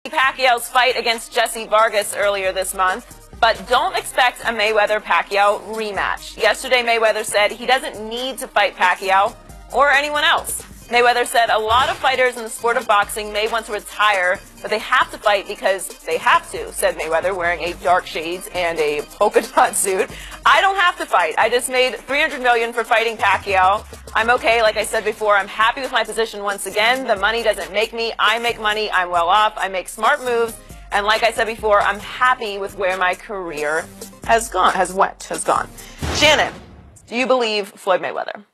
Pacquiao's fight against Jesse Vargas earlier this month, but don't expect a Mayweather-Pacquiao rematch. Yesterday, Mayweather said he doesn't need to fight Pacquiao or anyone else. Mayweather said a lot of fighters in the sport of boxing may want to retire, but they have to fight because they have to, said Mayweather, wearing a dark shades and a polka dot suit. I don't have to fight. I just made $300 million for fighting Pacquiao. I'm okay. Like I said before, I'm happy with my position once again. The money doesn't make me. I make money. I'm well off. I make smart moves. And like I said before, I'm happy with where my career has gone. Shannon, do you believe Floyd Mayweather?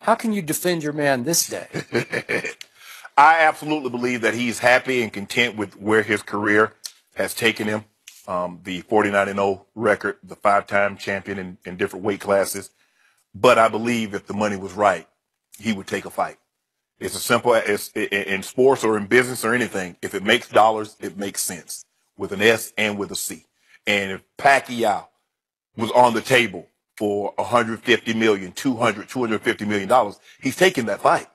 How can you defend your man this day? I absolutely believe that he's happy and content with where his career has taken him. The 49-0 record, the 5-time champion in different weight classes. But I believe if the money was right, he would take a fight. It's as simple as in sports or in business or anything. If it makes dollars, it makes sense with an S and with a C. And if Pacquiao was on the table for $150 million, $250 million, he's taking that fight.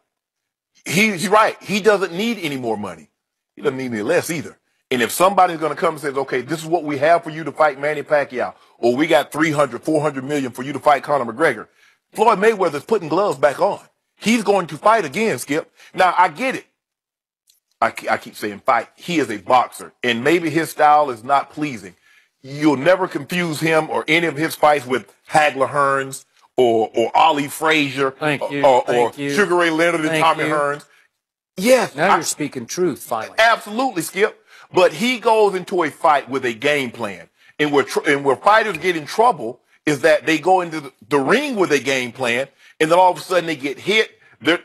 He's right. He doesn't need any more money. He doesn't need any less either. And if somebody's going to come and say, okay, this is what we have for you to fight Manny Pacquiao, or we got $300, $400 million for you to fight Conor McGregor, Floyd Mayweather's putting gloves back on. He's going to fight again, Skip. Now, I get it. I keep saying fight. He is a boxer, and maybe his style is not pleasing. You'll never confuse him or any of his fights with Hagler Hearns or Ali Frazier or Sugar Ray Leonard and Tommy Hearns. Yes. Now you're speaking truth, finally. Absolutely, Skip. But he goes into a fight with a game plan. And where fighters get in trouble is that they go into the ring with a game plan, and then all of a sudden they get hit,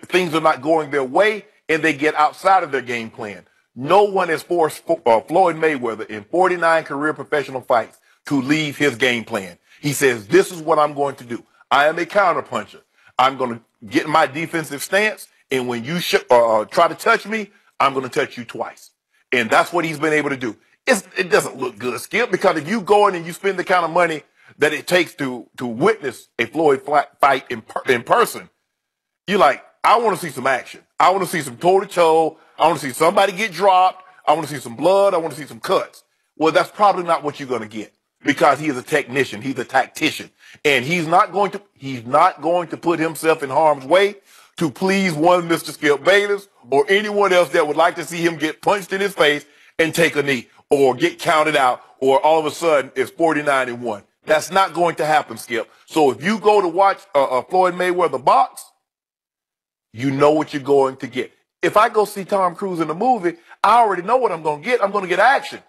things are not going their way, and they get outside of their game plan. No one has forced Floyd Mayweather in 49 career professional fights to leave his game plan. He says, this is what I'm going to do. I am a counterpuncher. I'm going to get my defensive stance, and when you try to touch me, I'm going to touch you twice. And that's what he's been able to do. It doesn't look good, Skip, because if you go in and you spend the kind of money that it takes to witness a Floyd fight in person, you're like, I want to see some action. I want to see some toe-to-toe. I want to see somebody get dropped. I want to see some blood. I want to see some cuts. Well, that's probably not what you're going to get because he is a technician. He's a tactician. And he's not going to put himself in harm's way to please one Mr. Skip Bayless or anyone else that would like to see him get punched in his face and take a knee or get counted out or all of a sudden it's 49-1. That's not going to happen, Skip. So if you go to watch Floyd Mayweather box, you know what you're going to get. If I go see Tom Cruise in a movie, I already know what I'm going to get. I'm going to get action.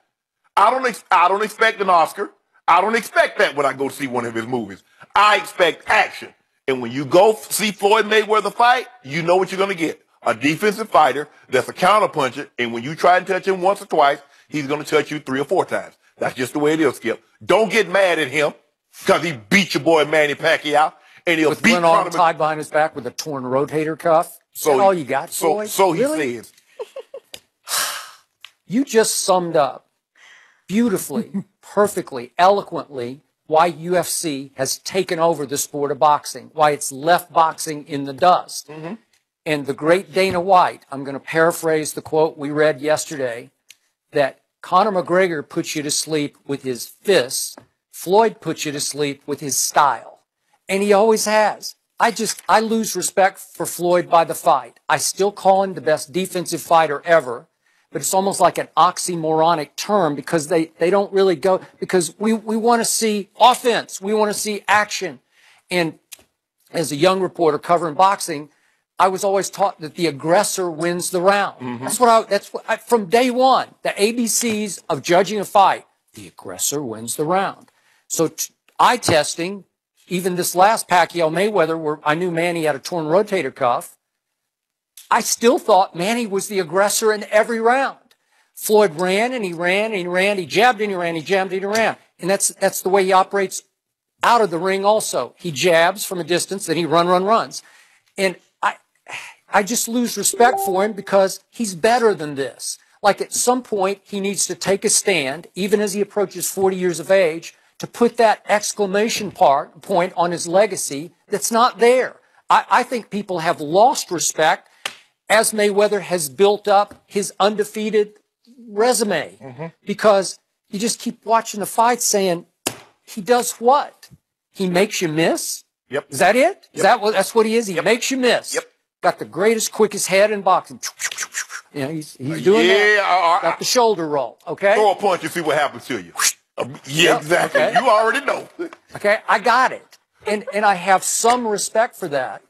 I don't expect an Oscar. I don't expect that when I go see one of his movies. I expect action. And when you go see Floyd Mayweather fight, you know what you're going to get. A defensive fighter that's a counterpuncher, and when you try and touch him once or twice, he's going to touch you 3 or 4 times. That's just the way it is, Skip. Don't get mad at him because he beat your boy Manny Pacquiao. And he'll beat one arm tied behind his back with a torn rotator cuff. So all you got, Floyd? So he really? says. You just summed up beautifully, perfectly, eloquently why UFC has taken over the sport of boxing, why it's left boxing in the dust. And the great Dana White, I'm going to paraphrase the quote we read yesterday, that Conor McGregor puts you to sleep with his fists, Floyd puts you to sleep with his style. And he always has. I lose respect for Floyd by the fight. I still call him the best defensive fighter ever, but it's almost like an oxymoronic term because they don't really go, because we want to see offense. We want to see action. And as a young reporter covering boxing, I was always taught that the aggressor wins the round. That's what from day one, the ABCs of judging a fight, the aggressor wins the round. So eye testing, even this last Pacquiao Mayweather, where I knew Manny had a torn rotator cuff, I still thought Manny was the aggressor in every round. Floyd ran and he ran and he ran, he jabbed and he ran, he jabbed and he ran. And that's the way he operates out of the ring also. He jabs from a distance, then he runs. And I just lose respect for him because he's better than this. Like at some point, he needs to take a stand, even as he approaches 40 years of age, to put that exclamation point on his legacy that's not there. I think people have lost respect as Mayweather has built up his undefeated resume because you just keep watching the fight saying, he does what? He makes you miss? Yep. Is that it? Is Yep. that's what he is? He makes you miss. Yep. Got the greatest, quickest head in boxing. You know, he's doing that. Got the shoulder roll, okay? Throw a punch and see what happens to you. Yeah, Yep, exactly. okay. You already know. Okay, I got it. And I have some respect for that.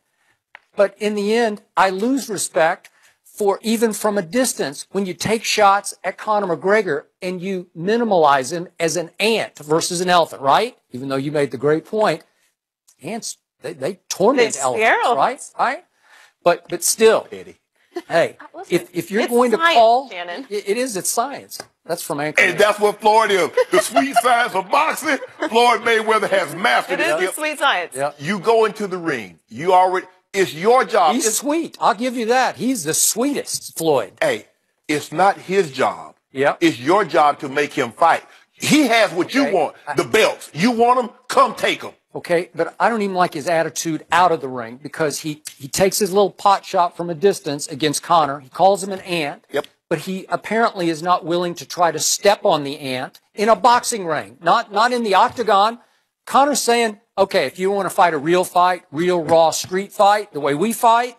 But in the end, I lose respect for even from a distance when you take shots at Conor McGregor and you minimalize him as an ant versus an elephant, right? Even though you made the great point, ants, they torment elephants, right? But still, Eddie. hey, if you're it's going to science, call, Shannon. it's science. That's from Anchor. And that's what Floyd is. The sweet science of boxing, Floyd Mayweather has mastered It it. is the sweet science. Yeah. You go into the ring. You already, it's your job. He's sweet. I'll give you that. He's the sweetest, Floyd. Hey, it's not his job. Yeah. It's your job to make him fight. He has what you want, the belts. You want them, come take them. Okay, but I don't even like his attitude out of the ring because he takes his little pot shot from a distance against Conor. He calls him an ant. Yep. But he apparently is not willing to try to step on the ant in a boxing ring, not in the octagon. Conor's saying, okay, if you want to fight a real fight, real raw street fight, the way we fight,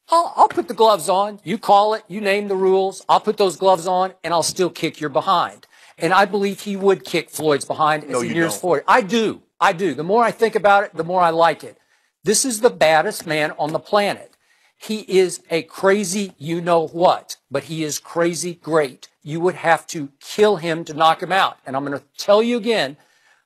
I'll put the gloves on. You call it. You name the rules. I'll put those gloves on, and I'll still kick your behind. And I believe he would kick Floyd's behind as he nears forward. I do. The more I think about it, the more I like it. This is the baddest man on the planet. He is a crazy you-know-what, but he is crazy great. You would have to kill him to knock him out. And I'm going to tell you again,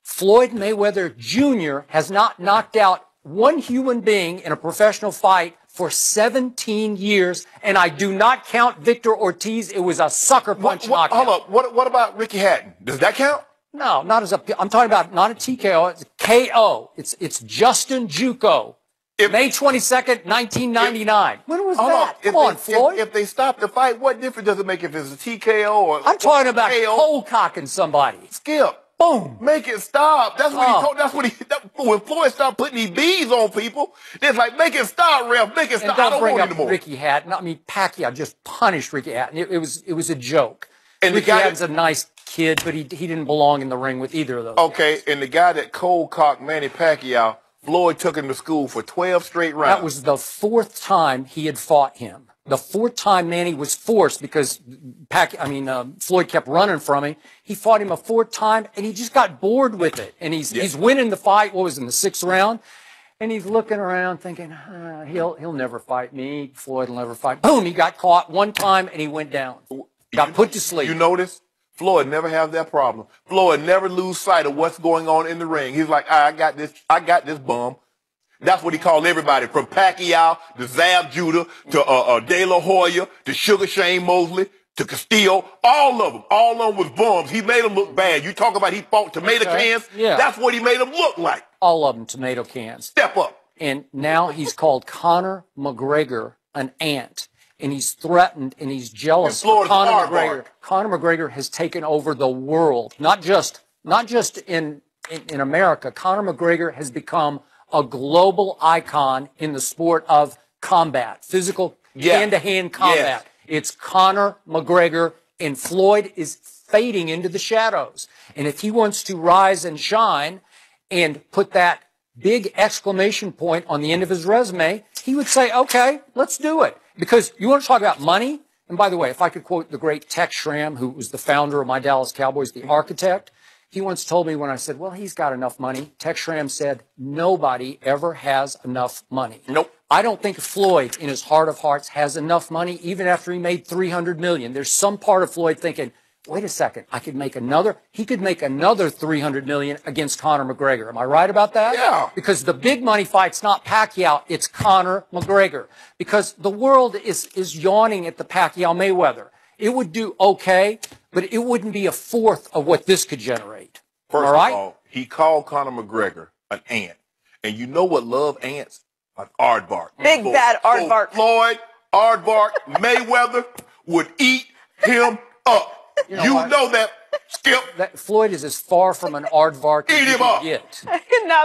Floyd Mayweather Jr. has not knocked out one human being in a professional fight for 17 years, and I do not count Victor Ortiz. It was a sucker punch knockout. Hold up. What about Ricky Hatton? Does that count? No, not as a. I'm talking about not a TKO. It's a KO. It's Justin Juco. May 22nd, 1999. When was that? Come on, Floyd. If they stop the fight, what difference does it make if it's a TKO or? I'm talking about cold cocking somebody. Skip. Boom. Make it stop. That's what he told. That's what he. When Floyd stopped putting these bees on people, it's like make it stop, ref. Make it stop. And I don't bring want up anymore. Ricky Hatton. I mean, Pacquiao just punished Ricky Hatton. It was a joke. And Ricky the guy Hatton's a nice kid, but he didn't belong in the ring with either of those. Okay, and the guy that cold cocked Manny Pacquiao, Floyd took him to school for 12 straight rounds. That was the fourth time he had fought him. The fourth time Manny was forced because Floyd kept running from him. He fought him a fourth time, and he just got bored with it. And he's winning the fight. What was it, in the sixth round? And he's looking around thinking, he'll never fight me. Floyd will never fight. Boom, he got caught one time, and he went down. Got put to sleep. You notice? Floyd never has that problem. Floyd never lose sight of what's going on in the ring. He's like, I got this bum. That's what he called everybody, from Pacquiao to Zab Judah to De La Hoya to Sugar Shane Mosley to Castillo. All of them was bums. He made them look bad. You talk about he fought tomato cans. Yeah. That's what he made them look like. All of them tomato cans. Step up. And now he's called Conor McGregor an ant. And he's threatened and he's jealous of Conor McGregor. Conor McGregor has taken over the world, not just in America. Conor McGregor has become a global icon in the sport of combat, physical hand-to-hand combat. It's Conor McGregor, and Floyd is fading into the shadows. And if he wants to rise and shine and put that big exclamation point on the end of his resume, he would say, okay, let's do it. Because you want to talk about money? And by the way, if I could quote the great Tex Schramm, who was the founder of my Dallas Cowboys, the architect, he once told me when I said, well, he's got enough money. Tex Schramm said, nobody ever has enough money. Nope. I don't think Floyd, in his heart of hearts, has enough money, even after he made $300 million. There's some part of Floyd thinking, wait a second, he could make another $300 million against Conor McGregor. Am I right about that? Yeah. Because the big money fight's not Pacquiao, it's Conor McGregor. Because the world is yawning at the Pacquiao Mayweather. It would do okay, but it wouldn't be a fourth of what this could generate. First all right? of all, he called Conor McGregor an ant. And you know what love ants? An aardvark. Big bad aardvark. Floyd, aardvark, Mayweather would eat him up. You know that. Skip. Floyd is as far from an aardvark as Eat you him can up. get.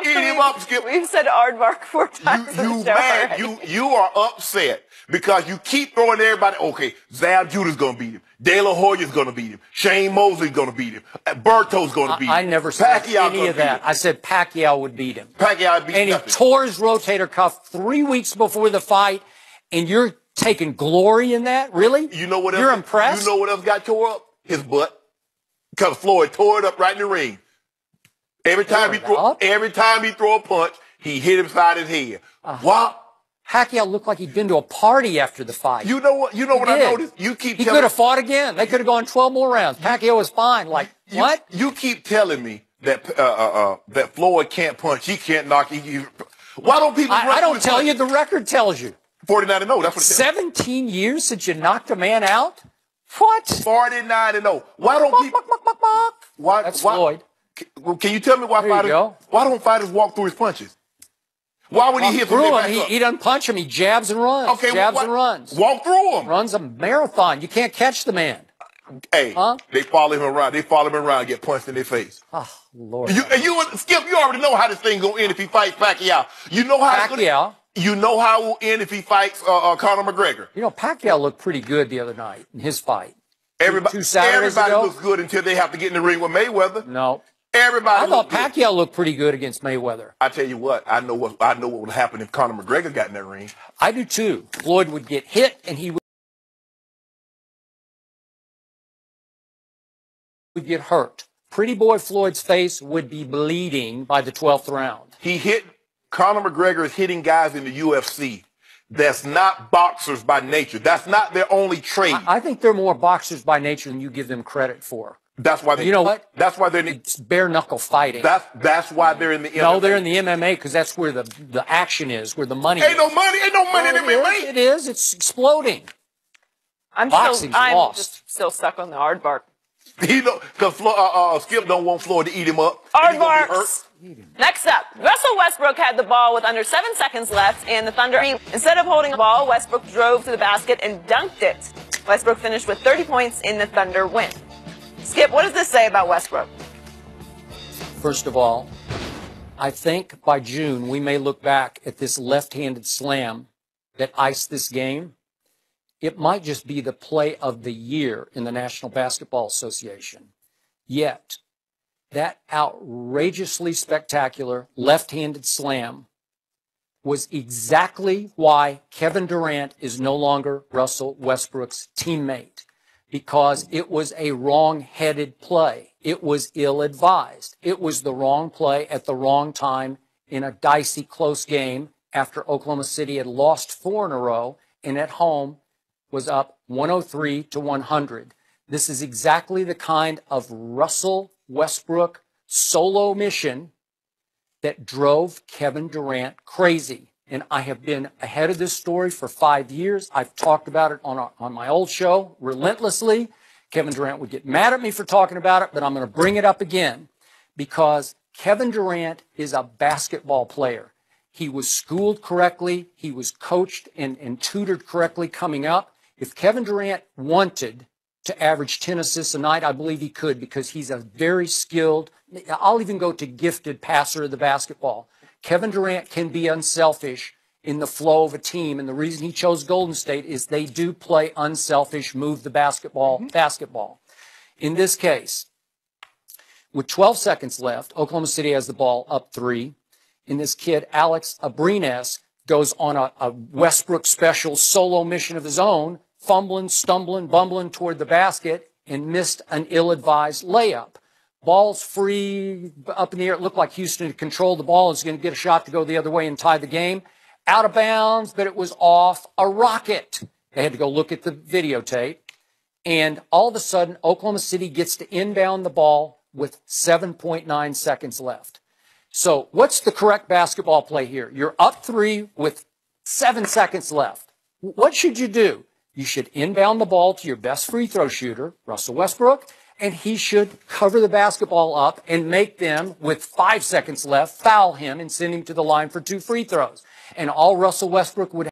Eat him up, Skip. We've said aardvark 4 times. You mad? You are upset because you keep throwing everybody. Okay, Zab Judah's gonna beat him. De La Hoya's gonna beat him. Shane Mosley's gonna beat him. Berto's gonna beat him. I never said Pacquiao's any of that. I said Pacquiao would beat him. Pacquiao beat and he nothing. tore his rotator cuff 3 weeks before the fight, and you're taking glory in that? Really? You know what else? You're impressed? You know what else got tore up? His butt. Because Floyd tore it up right in the ring. Every time he throw a punch, he hit him side his head. Wow. Pacquiao looked like he'd been to a party after the fight. You know what? I noticed? You keep he telling could have fought again. They could have gone 12 more rounds. Pacquiao was fine. Like, what? You keep telling me that that Floyd can't punch. He can't knock. Why don't people? I don't tell you. The record tells you. 49-0. That's what it tells. 17 years since you knocked a man out? What? 49-0. Why don't people? That's Floyd. Can you tell me why don't fighters walk through his punches? Why would he hit through him? He doesn't punch him. He jabs and runs. Okay, jabs and runs. Walk through him. Runs a marathon. You can't catch the man. Hey, they follow him around. They follow him around, get punched in their face. Oh, Lord. Skip, you already know how this thing gonna end if he fights Pacquiao. You know how you know how it will end if he fights Conor McGregor. You know, Pacquiao looked pretty good the other night in his fight. Everybody looks good until they have to get in the ring with Mayweather. No. Everybody. I thought Pacquiao looked pretty good against Mayweather. I tell you what, I know what would happen if Conor McGregor got in that ring. I do too. Floyd would get hit and he would get hurt. Pretty boy Floyd's face would be bleeding by the 12th round. Conor McGregor is hitting guys in the UFC. That's not boxers by nature. That's not their only trade. I think they're more boxers by nature than you give them credit for. That's why you know what? That's why it's bare knuckle fighting. That's why they're in the MMA. No, they're in the MMA because that's where the action is, where the money Ain't no money in MMA. It is. It's exploding. I'm just still stuck on the aardvark. Because Skip don't want Floyd to eat him up. Aardvarks. Next up, Russell Westbrook had the ball with under 7 seconds left, and the Thunder, instead of holding the ball, Westbrook drove to the basket and dunked it. Westbrook finished with 30 points in the Thunder win. Skip, what does this say about Westbrook? First of all, I think by June we may look back at this left-handed slam that iced this game. It might just be the play of the year in the National Basketball Association. Yet, that outrageously spectacular left-handed slam was exactly why Kevin Durant is no longer Russell Westbrook's teammate, because it was a wrong-headed play. It was ill-advised. It was the wrong play at the wrong time in a dicey, close game after Oklahoma City had lost 4 in a row and at home was up 103-100. This is exactly the kind of Russell Westbrook solo mission that drove Kevin Durant crazy. And I have been ahead of this story for 5 years. I've talked about it on my old show relentlessly. Kevin Durant would get mad at me for talking about it, but I'm going to bring it up again because Kevin Durant is a basketball player. He was schooled correctly. He was coached and tutored correctly coming up. If Kevin Durant wanted to average 10 assists a night, I believe he could because he's a very skilled, I'll even go to gifted passer of the basketball. Kevin Durant can be unselfish in the flow of a team, and the reason he chose Golden State is they do play unselfish, move the basketball. In this case, with 12 seconds left, Oklahoma City has the ball up 3, and this kid, Alex Abrines, goes on a Westbrook special solo mission of his own, fumbling, stumbling, bumbling toward the basket, and missed an ill-advised layup. Ball's free, up in the air. It looked like Houston had controlled the ball and was going to get a shot to go the other way and tie the game. Out of bounds, but it was off a rocket. They had to go look at the videotape. And all of a sudden, Oklahoma City gets to inbound the ball with 7.9 seconds left. So what's the correct basketball play here? You're up 3 with 7 seconds left. What should you do? You should inbound the ball to your best free throw shooter, Russell Westbrook, and he should cover the basketball up and make them, with 5 seconds left, foul him and send him to the line for 2 free throws. And all Russell Westbrook would